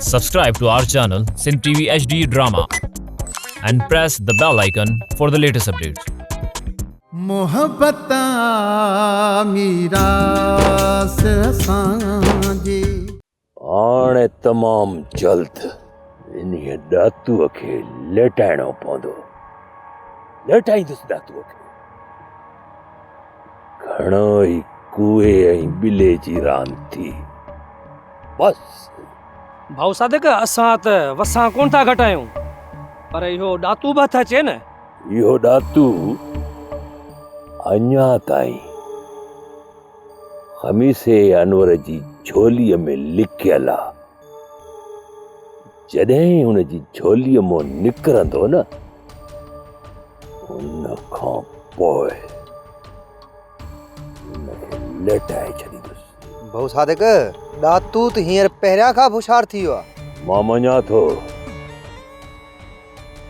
Subscribe to our channel Sin TV HD Drama and press the bell icon for the latest updates. मोहब्बत मीरास सांजे हाणे तमाम जल्द इन्हीअ ॾातूअ खे लेटाइणो पवंदो। लेटाईंदुसि ॾातूअ खे। घणो ई कुए ऐं ॿिले जी रांदि थी। बस भाऊ सादिक असां त वसां कोन था घटायूं, पर इहो ॾातू बि था अचे न। इहो ॾातू अञा ताईं ख़मीसे अनवर जी झोलीअ में लिकियल आहे। जॾहिं हुन जी झोलीअ मां निकिरंदो न, उन खां पोइ हुनखे लेटाए छॾींदुसि। भाऊ सादिक ॾातू त हींअर पहिरियां खां होशियार थी वियो आहे। मां मञा थो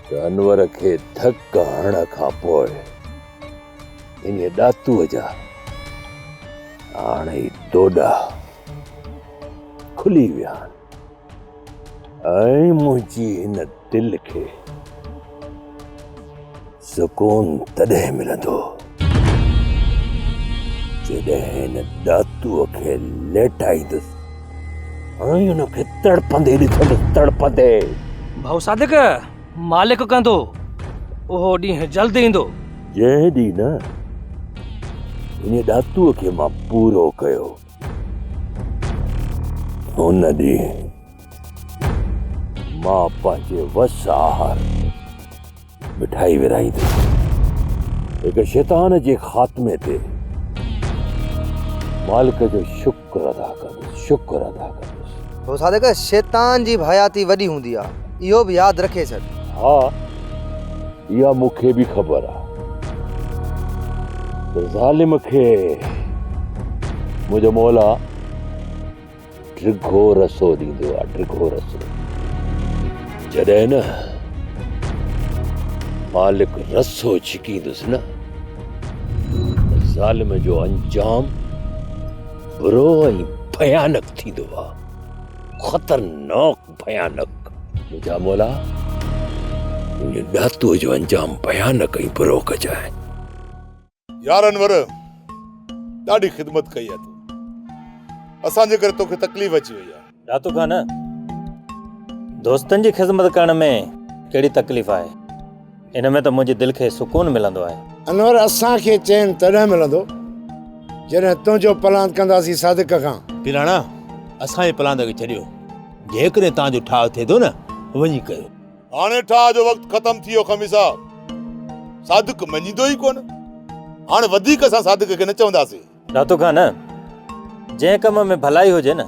त अनवर खे धक हणण खां पोइ इन ॾातूअ जा हाणे ई दोॾा खुली विया ऐं मुंहिंजी हिन दिलि खे सुकून तॾहिं मिलंदो जॾहिं हिन ॾातूअ खे लेटाईंदुसि ऐं हुनखे तड़पंदे ॾिसंदुसि, तड़पंदे। भाऊ सादिक मालिक कंदो, उहो ॾींहुं जल्द ईंदो। जंहिं ॾींहुं न इन ॾातूअ खे मां पूरो कयो, हुन ॾींहुं मां पंहिंजे वस आहार मिठाई विराईंदुसि। हिकु शैतान जे ख़ात्मे ते मालिक जो शुक्र अदा कंदुसि, शुक्र अदा कंदुसि। भाऊ सादिक शैतान जी भयाती वॾी हूंदी आहे, इहो बि यादि रखे छॾ। हा, इहा मूंखे बि ख़बर आहे त ज़ालिम खे मुंहिंजो मौला ड्रिघो रसो ॾींदो आहे, ड्रिघो रसो। जॾहिं न मालिक रसो छिकींदुसि न, ज़ालिम जो अंजाम बुरो ऐं भयानक थींदो आहे, ख़तरनाक भयानक। मुंहिंजा मौला मुंहिंजे ॾातूअ जो अंजाम भयानक ऐं बुरो कजाए। यार अनवर, ॾाढी ख़िदमत कई आहे तूं। असांजे करे तोखे तकलीफ़ अची वई आहे। ॾातू खान, दोस्तनि जी ख़िदमत करण में कहिड़ी तकलीफ़ आहे? इन में त मुंहिंजी दिलि खे सुकून मिलंदो आहे। अनवर, असांखे चैन तॾहिं मिलंदो जॾहिं तुंहिंजो पलान कंदासीं सादिक खां। पिराणा, असांजे पलान खे छॾियो। जेकॾहिं तव्हांजो ठाह थिए थो न, वञी कयो। हाणे ठाह जो वक़्तु ख़तम थी वियो ख़मीसा। सादिक मञींदो ई कोन। हाणे वधीक असां सादिक खे न चवंदासीं। ॾातू खान, जंहिं कम में भलाई हुजे न,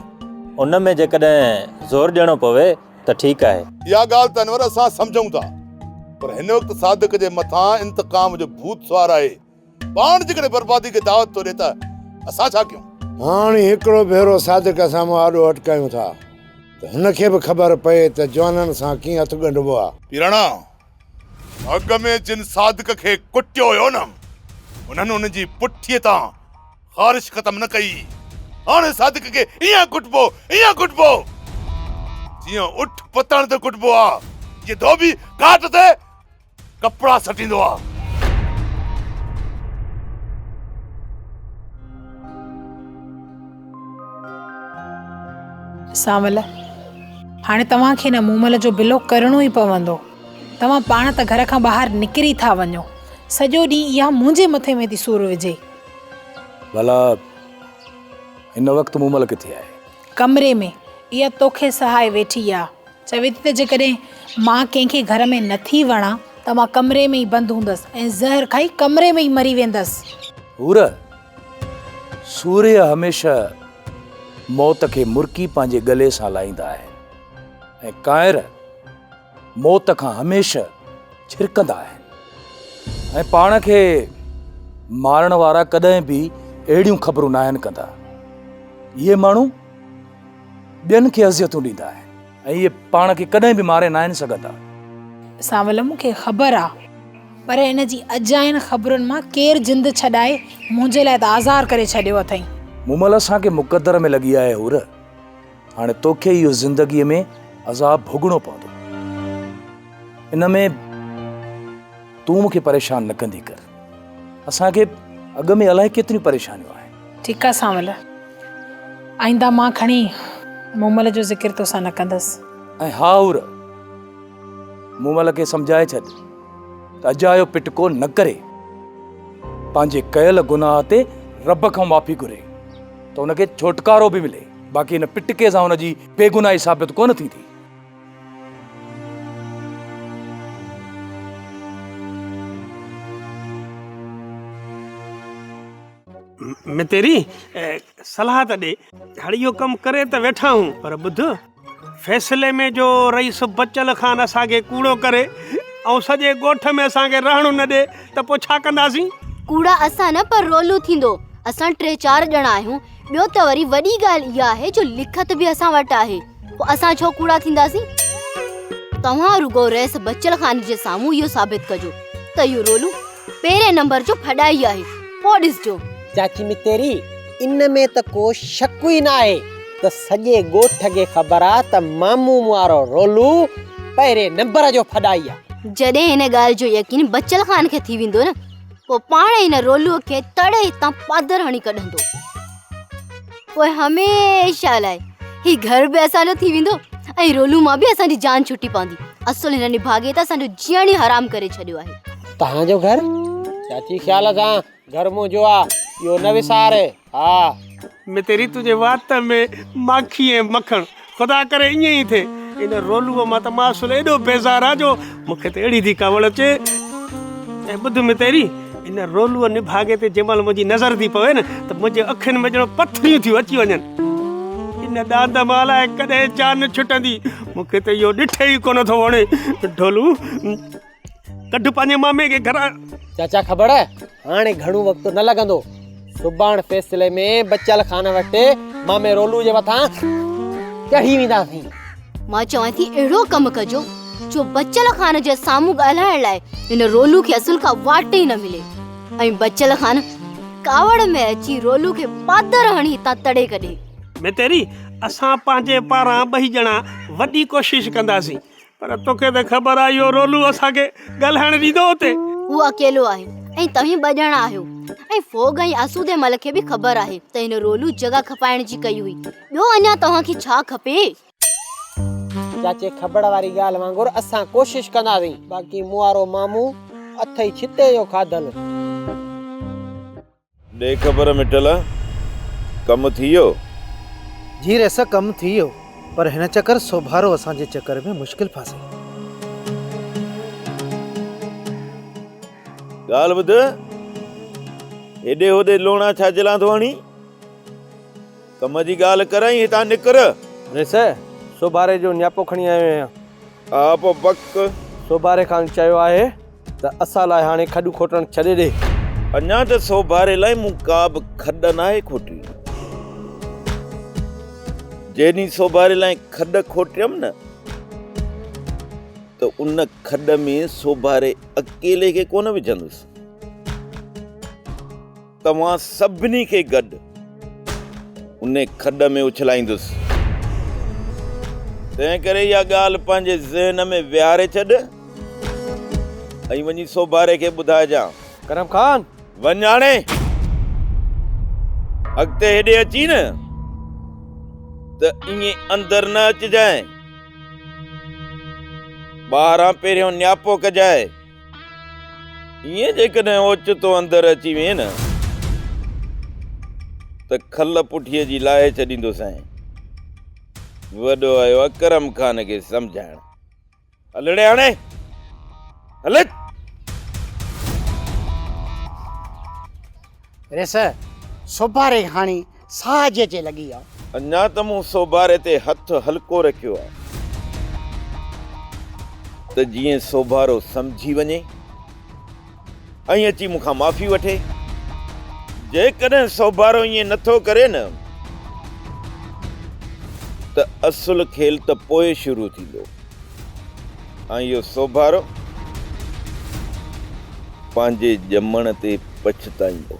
उन में जेकॾहिं ज़ोर ॾियणो पवे त ठीकु आहे। इहा ॻाल्हि त अनवर असां सम्झूं था, पर हिन वक़्तु सादिक जे मथां इंतकाम जो भूत सवार आहे। पाण जेकॾहिं बर्बादी खे दावत थो ॾे त असां छा कयूं? हाणे हिकिड़ो भेरो सादिक सां मां आॾो अटकायूं था त हिनखे बि ख़बर पए त जवाननि सां कीअं हथु ॻंढिबो आहे। पिराणा, अॻ में जिन सादिक खे कुटियो हुयो न, उन्हनि उनजी पुठीअ तां ख़ारिश ख़तम न कई। हाणे सादिक खे ईअं कुटबो, ईअं कुटबो जीअं उठ पतण ते कुटबो आहे। ये धोबी घाट ते कपड़ा सटींदो आहे। सावल, हाणे तव्हांखे न मूमल जो बिलो करणो ई पवंदो। तव्हां पाण त घर खां ॿाहिरि निकिरी था वञो, सॼो ॾींहुं इहा मुंहिंजे मथे में थी सूर विझे। भला हिन वक़्तु मूमल किथे आहे? कमरे में इहा तोखे सहाय वेठी आहे। चवे थी त जेकॾहिं मां कंहिंखे घर में नथी वणा त मां कमरे में ई बंदि हूंदसि ऐं ज़हर खाई कमरे में ई मरी वेंदसि। हूर, सूर्य हमेशह मौत खे मुर्की पंहिंजे गले सां लाहींदा आहिनि ऐं कायर मौत खां हमेशह छिरकंदा आहिनि ऐं पाण खे मारण वारा कॾहिं बि अहिड़ियूं ख़बरूं न आहिनि कंदा। इहे माण्हू ॿियनि खे अज़ियतूं ॾींदा आहिनि ऐं इहे पाण खे कॾहिं बि मारे न आहिनि सघंदा। सावल, मूंखे ख़बर आहे, पर इन जी अजाइनि ख़बरुनि मां केरु जिंद छॾाए मुंहिंजे लाइ त आज़ार करे छॾियो अथई। मूमल असांखे मुक़दर में लॻी आहे। हूर, हाणे तोखे इहो ज़िंदगीअ में अज़ाब भोगणो पवंदो। इन में तूं मूंखे परेशान न कंदी कर। असांखे अॻ में अलाए केतिरियूं परेशानियूं आहिनि। ठीकु आहे सांवल, आईंदा मां खणी मूमल जो ज़िक्र तोसां न कंदसि। ऐं हाउर मूमल खे सम्झाए छॾ त अजायो पिटको न करे, पंहिंजे कयल गुनाह ते रब खां माफ़ी घुरे त हुनखे छुटकारो बि मिले। बाक़ी हिन पिटके सां हुनजी बेगुनाही साबित कोन थींदी। मैं तेरी सलाह त ॾे। हाणे इहो कमु करे त वेठा हूं, पर ॿुध, फैसले में जो रईस बचल खान असांखे कूड़ो करे ऐं सॼे ॻोठ में असांखे रहणो न ॾे त पोइ छा कंदासीं? कूड़ा असां न पर रोलू थींदो। असां 3-4 ॼणा आहियूं। ॿियो त वरी वॾी ॻाल्हि इहा आहे जो लिखत बि असां वटि आहे। पोइ असां छो कूड़ा थींदासीं? तव्हां रुगो रईस बचल खान जे साम्हूं इहो साबित कजो त इहो रोलू पहिरें नंबर जो फॾाई आहे। पोइ ॾिसजो। चाची मितेरी, इन में त को शक ई न आहे त सॼे ॻोठ खे ख़बर आहे त मामू वारो रोलू पहिरें नंबर जो फॾाई आहे। जॾहिं हिन ॻाल्हि जो यकीन बचल खान खे थी वेंदो न, पोइ पाण हिन रोलूअ खे तड़े हितां पादर हणी कढंदो। पोइ हमेशह लाइ ही घर बि असांजो थी वेंदो ऐं रोलू मां बि असांजी जान छुटी पवंदी। असुल हिन निभागे त असांजो जीअण ई हराम करे छॾियो आहे। तव्हांजो घर चाची ख्याल सां घर मुंहिंजो आहे, इहो न विसारे। हा मैं तेरी तुझे वात में माखी ऐं मखण, ख़ुदा करे ईअं ई थिए। इन रोलूअ मां त मां असुल एॾो बेज़ार आहे जो मूंखे त अहिड़ी थी कावड़ अचे। ऐं ॿुध में तेरी, इन रोलूअ निभागे ते जंहिं महिल मुंहिंजी नज़र थी पवे न त मुंहिंजे अखियुनि में ॼणो पथरियूं थियूं अची वञनि। इन ॾांद मां अलाए कॾहिं जान छुटंदी, मूंखे त इहो ॾिठे ई कोन थो वणे। ढोलू कढ पंहिंजे मामे खे घरां। चाचा ख़बर आहे, हाणे घणो वक़्तु न लॻंदो। सुभाणे फैसले में बचल खान वटि मामे रोलू जे मथां चढ़ी वेंदासीं। मां चवां थी अहिड़ो कमु कजो जो बचल खान जे साम्हूं ॻाल्हाइण लाइ हिन रोलू खे असुल खां वाट ई न मिले। ऐं बचल खान कावड़ में अची रोलू खे पादर हणी हितां तड़े कढे। मैं तेरी, असां पंहिंजे पारां ॿई ॼणा वॾी कोशिशि कंदासीं, पर तोखे त ख़बर आहे इहो रोलू असांखे ॻाल्हाइण ॾींदो हुते। हू अकेलो आहे ऐं तव्हीं 2 ॼणा आहियो। ऐं फोग ऐं आसूदे मल खे बि ख़बर आहे त हिन रोलू जॻह खपाइण जी कई हुई। ॿियो अञा तव्हांखे छा खपे? चाचे ख़बर वारी ॻाल्हि वांगुरु असां कोशिशि कंदासीं। बाक़ी मुआरो मामू अथई छिते जो खाधल। ॾे ख़बर मिटल, कमु थी वियो? जी रेस कमु थी वियो, पर हिन चकर सोभारो असांजे चकर में मुश्किल फासे। ॻाल्हि ॿुध, हेॾे होॾे लोणा छा जलां थो हणी? कम जी ॻाल्हि कराई हितां निकर। रेस सोभारे जो न्यापो खणी आयो आहियां। हा पोइ बक सोभारे खां चयो आहे त असां लाइ हाणे खॾु खोटण छॾे ॾे। अञा त सोभारे लाइ मूं का बि खॾ नाहे खोटी। जेॾी सोभारे लाइ खॾ खोटियमि न त उन खॾ में सोभारे अकेले खे कोन विझंदुसि, तव्हां सभिनी खे गॾु उन खॾ में उछलाईंदुसि। तंहिं करे इहा ॻाल्हि पंहिंजे ज़हन में विहारे छॾ ऐं वञी सोभारे खे ॿुधाइजां। करम खान, वञ हाणे, अॻिते हेॾे अची न त ईअं अंदरि न अचिजांइ, ॿाहिरां पहिरियों न्यापो कजांइ। ईअं जेकॾहिं ओचितो अंदरि अची वञे न त खल पुठीअ जी लाहे छॾींदोसांइ। वॾो आयो आहे करम खान खे सम्झाइण। हलड़े हाणे हल। रेस सोभारे हाणी साज अचे लॻी आहे। अञा त मूं सोभारे ते हथ हल्को रखियो आहे त जीअं सोभारो सम्झी वञे ऐं अची मूंखां माफ़ी वठे। जेकॾहिं सोभारो ईअं नथो करे न त असुल खेल त पोइ शुरू थींदो ऐं इहो सोभारो पंहिंजे ॼमण ते पछताईंदो।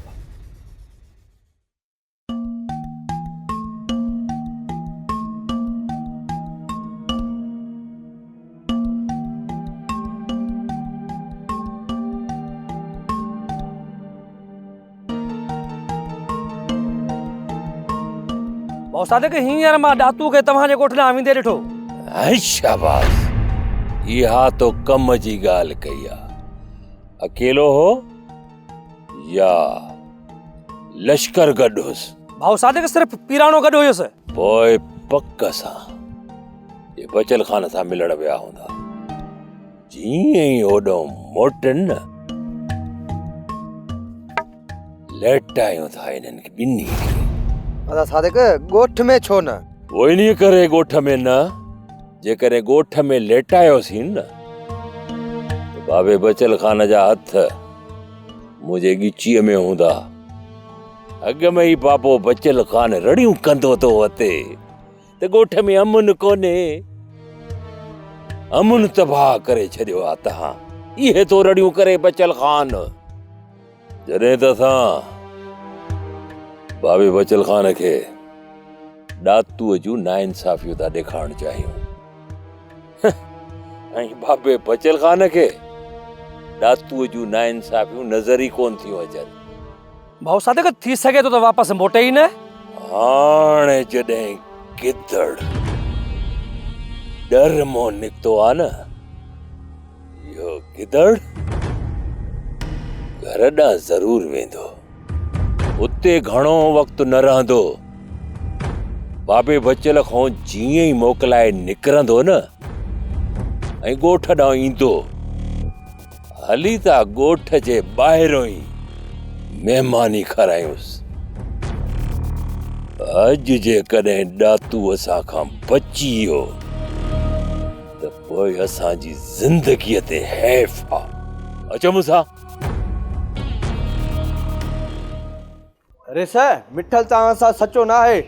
भाउ सादिक हींअर मां ॾातू खे तव्हांजे ॻोठ ॾांहुं वेंदे ॾिठो। ऐं शाबाश, इहा तो कम जी ॻाल्हि कई आहे। अकेलो हो या लश्कर गॾु हुयुसि? भाउ सादिक सिर्फ़ पीराणो गॾु हुयुसि। पोइ पक सां ये बचल खान सां मिलण विया हूंदा। जीअं ई होॾों मोटनि न, लेटायूं था इन्हनि खे ॿिन्ही खे। दादा सादिक ॻोठ में छो न? वो इन्हीअ करे ॻोठ में न, जेकॾहिं ॻोठ में लेटायोसीं न त बाबे बचल खान जा हथ मुंहिंजे ॻिचीअ में हूंदा। अॻ में ई बाबो बचल खान रड़ियूं कंदो तो अते त ॻोठ में अमुन कोन्हे। अमुन तबाह करे छॾियो आहे तव्हां। इहे तो रड़ियूं करे बचल खान। जॾहिं त असां बाबे बचल खान खे ॾातूअ जूं नाइंसाफ़ियूं था ॾेखारणु चाहियूं ऐं बाबे बचल खान खे ॾातूअ जूं नाइंसाफ़ियूं नज़र ई कोन थियूं अचनि। भाउ सादिक थी सघे थो त वापसि मोटे ई न। हाणे जॾहिं गिदड़ डर मों निकितो आहे न, इहो गिदड़ घर ॾांहुं ज़रूर वेंदो। उते घणो वक़्तु न रहंदो। बाबे बचल खां जीअं ई मोकिलाए निकिरंदो न ऐं ॻोठ ॾांहुं ईंदो, हली था ॻोठ जे ॿाहिरों ई महिमानी खारायूंसि। अॼु जेकॾहिं ॾातू असां खां बची वियो त पोइ असांजी ज़िंदगीअ ते हैफ़ आहे। अचो मूंसां। अरे सर, मिठल तव्हां सां सचो न आहे।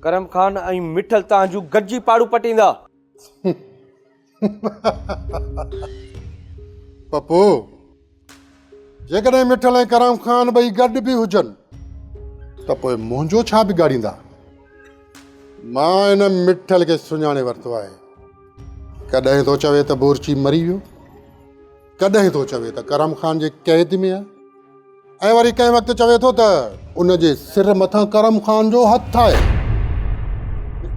करम खान ऐं मिठल तव्हां जूं गॾिजी पाड़ू पटींदा। पप्पू, जेकॾहिं मिठल ऐं करम खान ॿई गॾु बि हुजनि त पोइ मुंहिंजो छा बिगाड़ींदा? मां हिन मिठल खे सुञाणे वरितो आहे। कॾहिं तो चवे त बुर्ची मरी वियो, कॾहिं तो चवे त करम खान जे क़ैद में आहे, ऐं वरी कंहिं वक़्तु चवे थो त उन जे सिर मथां करम खान जो हथु आहे।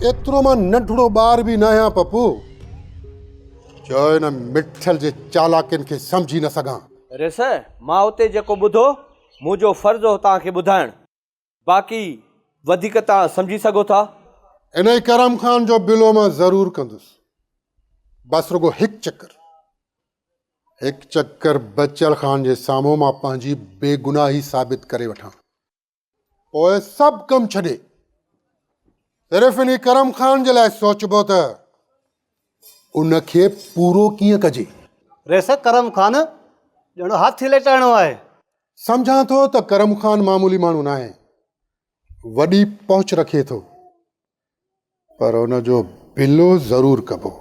एतिरो मां नंढड़ो ॿार बि न आहियां पप्पू, जो हिन मिठल जे चालाकियुनि खे सम्झी न सघां। अरे सर, मां उते जेको ॿुधो मुंहिंजो फ़र्ज़ु हो तव्हांखे ॿुधाइणु। बाक़ी वधीक तव्हां सम्झी सघो था। इन ई करम खान जो बिलो मां ज़रूरु कंदुसि। बसि रुगो हिकु चक्कर बचल खान जे साम्हूं मां पंहिंजी बेगुनाही साबित करे वठां, पोइ सभु कमु छॾे सिर्फ़ु इन करम खान जे लाइ सोचबो त उनखे पूरो कीअं कजे। रेस करम खान ॼणो हाथी लेटाइणो आहे। सम्झां थो त करम खान मामूली माण्हू न आहे, वॾी पहुच रखे थो, पर उनजो बिलो ज़रूरु कबो।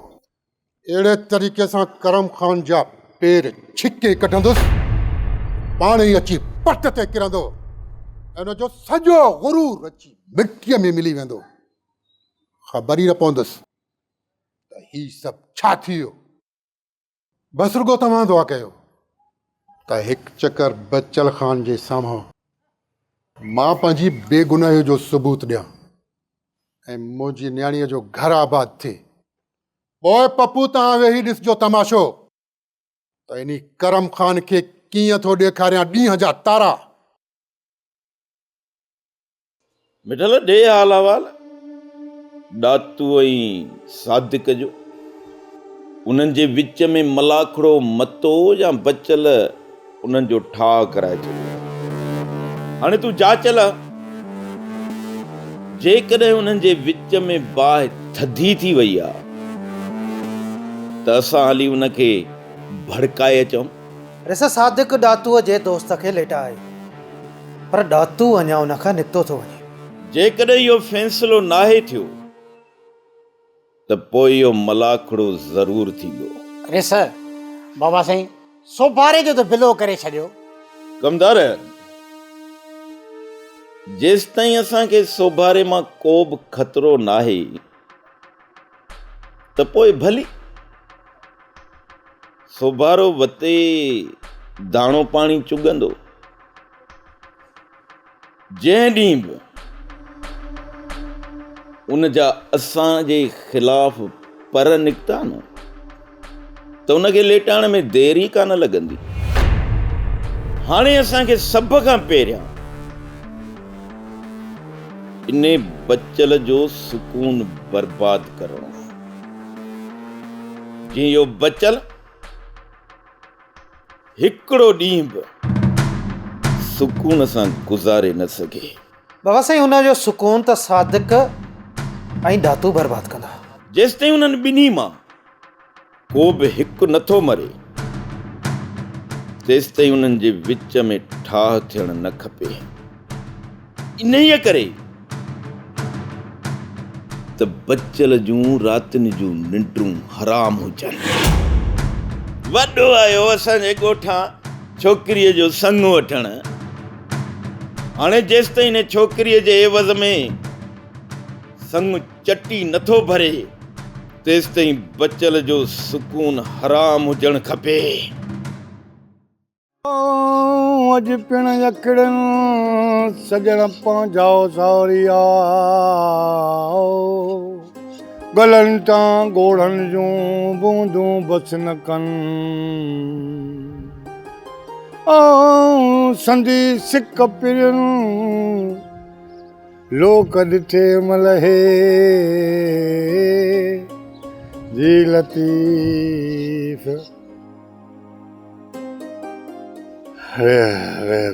अहिड़े तरीक़े सां करम खान जा पेर छिके कढंदुसि, पाण ई अची पट ते किरंदो, उनजो सॼो गुरूर अची मिटीअ में मिली वेंदो। ख़बर ई न पवंदुसि त ही सभु छा थी वियो। बसि रुगो तव्हां दुआ कयो त हिकु चकर बचल खान जे साम्हूं मां पंहिंजी बेगुनाही जो सबूत ॾियां ऐं मुंहिंजी न्याणीअ जो घर आबाद थिए। पोइ पप्पू तव्हां वेही ॾिसजो तमाशो त इन करम खान खे कीअं थो ॾेखारियां ॾींहं जा तारा। मिठल ॾे हाल अहवाल ॾातू ऐं सादिक जो। उन्हनि जे विच में मलाखड़ो मतो या बचल उन्हनि जो ठाह कराए छॾियो। हाणे तूं जाचल, जेकॾहिं उन्हनि जे विच में बाहि थधी थी वई आहे त असां हली उनखे भड़काए अचूं। रेसा सादिक ॾातूअ जे दोस्त खे लेटाए, पर ॾातू अञा उन खां निकितो थो वञे। जेकॾहिं इहो फ़ैसिलो नाहे थियो त पोइ इहो मलाखड़ो ज़रूरु थींदो। अरे सर, बाबा साईं सोभारे जो त बिलो करे छॾियो। कमदार, जेसि ताईं असांखे सोभारे मां को बि ख़तरो नाहे त पोइ भली सोभारो वते दाणो पाणी चुगंदो। जंहिं ॾींहुं बि उन जा असांजे ख़िलाफ़ पर निकिता न त उनखे लेटाइण में देरी कान लॻंदी। हाणे असांखे सभ खां पहिरियां इन बचल जो सुकून बर्बाद करणो, जीअं इहो बचल हिकिड़ो ॾींहुं बि सुकून सां गुज़ारे न सघे। बाबा साईं हुनजो सुकून त सादिक ऐं दातू बर्बाद कंदा। जेसि ताईं उन्हनि ॿिन्ही मां को बि हिकु नथो मरे तेसि ताईं उन्हनि जे विच में ठाह थियणु न खपे। इन्हीअ करे त बचल जूं रातिनि जूं निंड्रूं हराम हुजनि। वॾो आयो असांजे ॻोठां छोकिरीअ जो संग वठण। हाणे जेसि ताईं हिन छोकिरीअ जे एवज़ में संग चटी नथो भरे तेसि ताईं बचल जो सुकून हराम हुजणु खपे। अॼु पिण यकड़नि सजण पंहिंजाओ सावरिया गलनि तां गोड़नि जूं बूंदूं बस न कनि संधी सिक पिरनि लोक ॾिठे मलहे जी लतीफ़।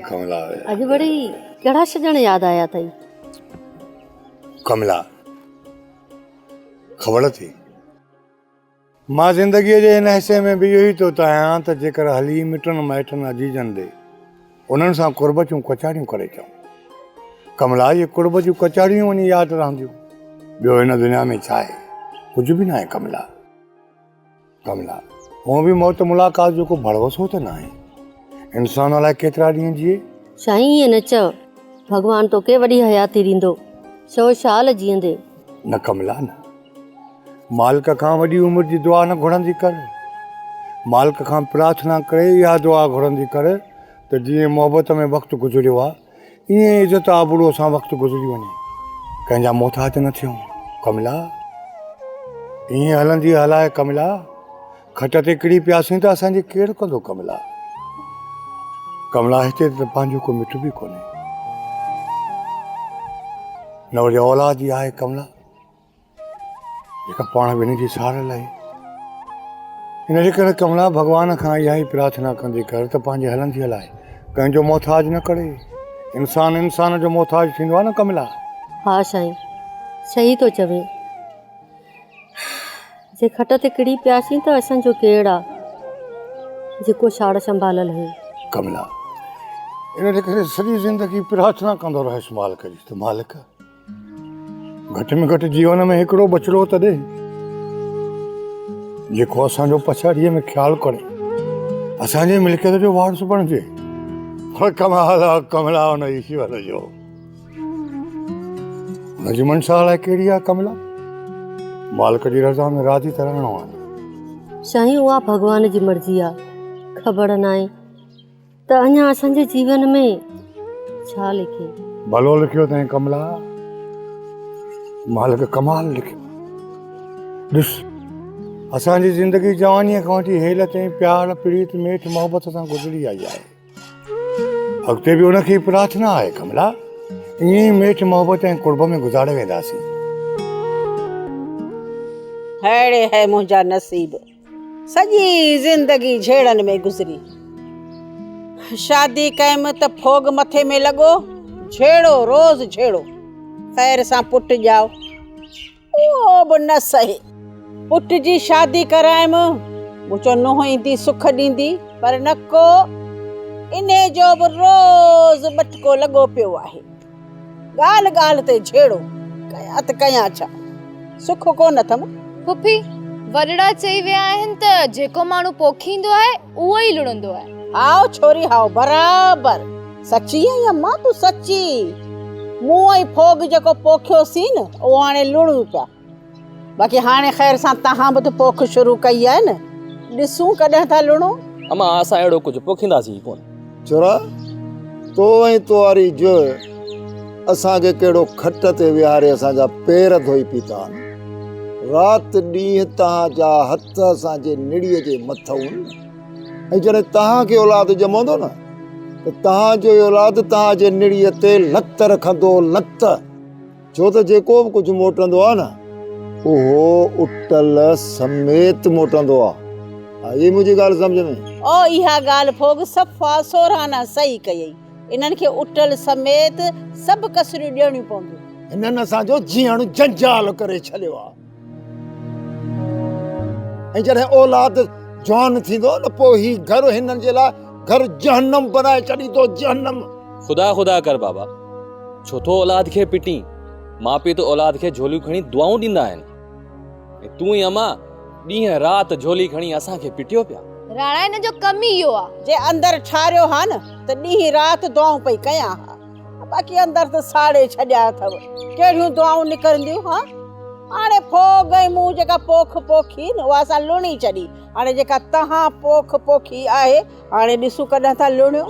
कमला अॼु वरी कहिड़ा सजण यादि आया अथई? कमला ख़बर थी मां ज़िंदगीअ जे हिन हिसे में बि इहो ई थो चाहियां त जेकर हली मिटनि माइटनि अजीजनि ॾे उन्हनि सां कुर्ब जूं कचारियूं करे अचूं। कमला इहे कुर्ब जूं कचारियूं वञी यादि रहंदियूं। ॿियो हिन दुनिया में छा आहे? कुझु बि न आहे कमला। कमला हूअं बि मौत मुलाक़ात जो को भड़वसो त न आहे। इंसान अलाए केतिरा ॾींहं जिए। साईं ईअं न चओ, भॻवानु तोखे वॾी हयाती ॾींदो, 100 साल जीअंदे। न कमला न, मालिक खां वॾी उमिरि जी दुआ न घुरंदी कर। मालिक खां प्रार्थना करे इहा दुआ घुरंदी कर त जीअं मोहबत में वक़्तु गुज़रियो आहे ईअं इज़त आबरूअ सां वक़्तु गुज़री वञे, कंहिंजा मोहताज न थियूं। कमला ईअं हलंदी हलाए कमला, खट ते किरी पियासीं त असांजी केरु कंदो कमला। कमला हिते त पंहिंजो को मिट बि कोन्हे, न वरी औलाद ई आहे कमला जेका पाण ॿिन्ही जी सार लाइ। इन जे करे कमला भॻवान खां इहा ई प्रार्थना कंदी कर त पंहिंजे हलंदी हलाए कंहिंजो मोहताज न करे। इंसान जो मोहताज थींदो आहे न कमला। हा साईं सही थो चवे, जे खट ते किरी पियासीं त असांजो केरु आहे जेको साड़ संभालल हुई। कमला इन करे सॼी ज़िंदगी प्रार्थना कंदो रहियसि मालिक जी त मालिक घटि में घटि जीवन में हिकिड़ो बचिड़ो त ॾे जेको असांजो पछाड़ीअ में ख़्यालु करे, असांजे मिल्कियत जो वारिस बणिजे। पर कमाल आहे कमला हुन ईश्वर जो, हुनजी मनसा अलाए कहिड़ी आहे कमला। मालिक जी रज़ा में राज़ी त रहणो आहे। साईं उहा भॻवान जी मर्ज़ी आहे, ख़बर न आहे त अञा असांजे जीवन में छा लिखे। भलो लिखियो अथई कमला, मालिक कमाल लिखियो। ॾिस असांजी ज़िंदगी जवानीअ खां वठी हेल ताईं प्यार प्रीत मेठ मोहबत सां गुज़री आई आहे। अॻिते बि उनखे प्रार्थना आहे कमला, ईअं ई मेठ मोहबत ऐं कुर्ब में गुज़ारे वेंदासीं। अहिड़े है मुंहिंजा नसीब, सॼी ज़िंदगी झेड़नि में गुज़री। शादी कयम त फोग मथे में लॻो, झेड़ो रोज़ झेड़ो। ख़ैर सां पुट ॼाओ उहो बि न सहे। पुट जी शादी करायम, मुंहिंजो नुंहुं ईंदी सुख ॾींदी, पर न को इन जो बि रोज़ बटको लॻो पियो आहे। ॻाल्हि ॻाल्हि ते झेड़ो, कयां त कयां छा, सुख कोन अथमि। पुफी वॾड़ा चई विया आहिनि त जेको माण्हू पोखींदो आहे उहो ई लुणंदो आहे। हाओ छोरी हाओ, बराबर सची आहे या मां तूं सची। मूं ऐं फोग जेको पोखियोसीं न उहो हाणे लुणूं पिया। बाक़ी हाणे ख़ैर सां तव्हां बि त पोख शुरू कई आहे न, ॾिसूं कॾहिं था लुणो। अमा असां अहिड़ो कुझु पोखींदासीं कोन। छोरा तो ऐं तुआरी जो असांखे कहिड़ो खट ते विहारे असांजा पेर धोई पीता आहिनि। राति ॾींहुं तव्हांजा हथ असांजे निड़ीअ जे मथां आहिनि ऐं जॾहिं तव्हांखे औलाद ॼमंदो न त तव्हांजो औलाद तव्हांजे निड़ीअ ते लत रखंदो, लत। छो त जेको बि कुझु मोटंदो आहे न उहो उटल समेत मोटंदो आहे। ये मुंहिंजी ॻाल्हि सम्झ में? ओ इहा ॻाल्हि फोग सफ़ा सोराना सही कयई। इन्हनि खे उटल समेत सभु कसरियूं ॾियणियूं पवंदियूं। हिननि असांजो जीअण जंजाल करे छॾियो आहे ऐं जॾहिं औलाद जवान थींदो न पोइ ही घर हिननि जे लाइ घर जहन्नम बनाए छॾींदो, जहन्नम। खुदा खुदा कर बाबा, छो तो औलाद खे पिटी? माउ पीउ तो औलाद खे झोलियूं खणी दुआऊं ॾींदा आहिनि ऐं तूं ई अमा ॾींहं राति झोली खणी असांखे पिटियो पिया। राणा हिन जो कम ई इहो आहे। जे अंदरि ठारियो हा न त ॾींहं राति दुआऊं पई कयां हा, बाक़ी अंदरि त साड़े छॾिया अथव। कहिड़ियूं दुआऊं निकिरंदियूं हा? हाणे फोग ऐं मूं जेका पोख पोखी न उहा असां लुणी छॾी। हाणे जेका तव्हां पोख पोखी आहे हाणे ॾिसूं कॾहिं था लुणियो।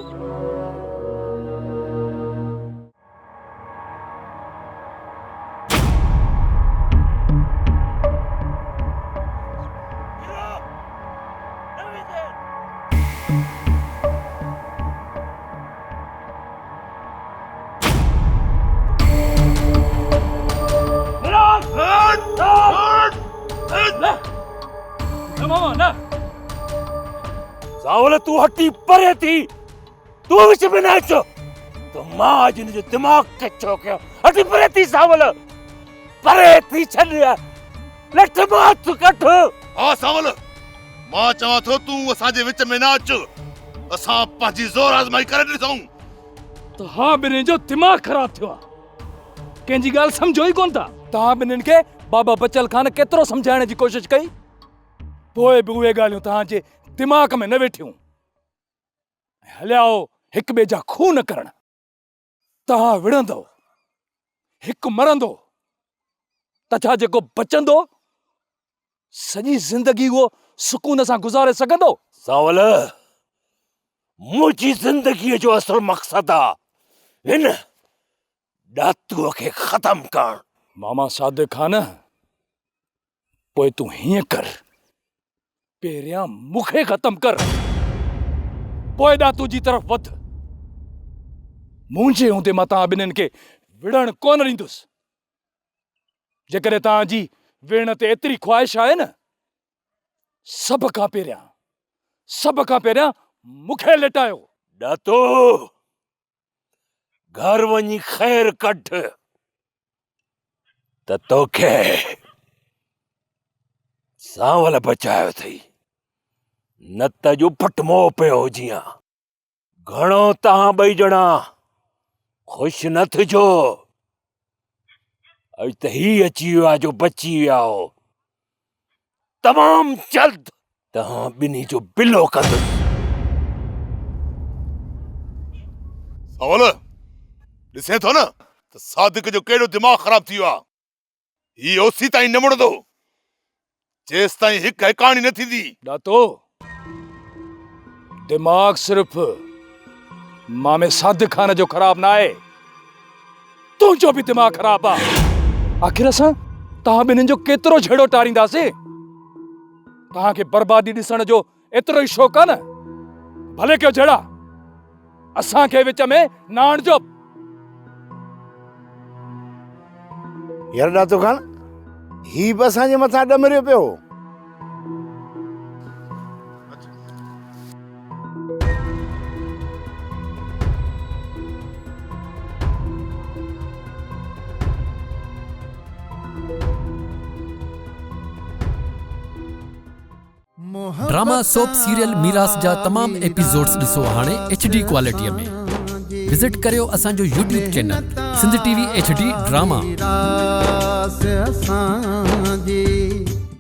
सावल तू हटी परे थी, तू विच में न अचो। तो मां अज जो दिमाग कचो कयो। हटी परे थी सावल, परे थी छॾ। लठ माथ कठ। हा सावल, मां चवां थो तूं असांजे विच में न अच। असां पंहिंजी ज़ोर आज़माई करे ॾिसूं। तो हाँ ॿिन्हिनि जो दिमाग़ ख़राब थियो आहे। कंहिंजी ॻाल्हि सम्झो ई कोन था। तव्हां ॿिन्हिनि खे बाबा बचल खान केतिरो सम्झाइण जी कोशिश कई, पोइ बि उहे ॻाल्हियूं तव्हांजे दिमाग़ में न वेठियूं। हलियाओ हिक ॿिए जा खून करण। तव्हां विढ़ंदो, हिकु मरंदो त छा जेको बचंदो सॼी ज़िंदगी उहो सुकून सां गुज़ारे सघंदो? सावल, मुंहिंजी ज़िंदगीअ जो असुल मक़सदु आहे हिन ॾातूअ खे ख़तम करणु। मामा सादिक खान, पोइ तूं हीअं कर, पहिरियां मूंखे ख़तम कर, पोइ ॾातू जी तरफ़ वध। मुंहिंजे हूंदे मां तव्हां ॿिन्हिनि खे विढ़ण कोन ॾींदुसि। जेकॾहिं तव्हांजी विढ़ण ते एतिरी ख़्वाहिश आहे न, सभ खां पहिरियां मूंखे लिटायो। ॾातो, घर वञी ख़ैर कढ त तोखे सावल बचायो अथई, न त जो फटमो पियो हुजी हा। घणो तव्हां ॿई ॼणा ख़ुशि न थिजो। अॼु त ही अची वियो आहे जो बची विया हो। तमामु जल्द तव्हां ॿिन्ही जो बिलो कंदुसि। सावल, ॾिसे थो न त सादिक जो कहिड़ो दिमाग़ ख़राब थी वियो आहे। ही ओसी ताईं न मुड़ंदो जेसि ताईं हिकु हिकाणी न थींदी। ॾातो, दिमाग़ सिर्फ़ मामे सादिक खान जो ख़राब न आहे, तुंहिंजो बि दिमाग़ ख़राब आहे। आख़िर असां तव्हां ॿिन्हिनि जो केतिरो झेड़ो टारींदासीं? तव्हांखे बर्बादी ॾिसण जो एतिरो ई शौक़ु आहे न? भले कयो झेड़ा, असांखे विच में न आणिजो। यार ॾातो खान, ही बि असांजे मथां ॾमरियो पियो। ड्रामा सोप सीरियल मीरास जा तमाम एपिसोड्स ॾिसो हाणे HD क्वालिटीअ में। विज़िट करियो असांजो YouTube channel Sindh TV HD drama.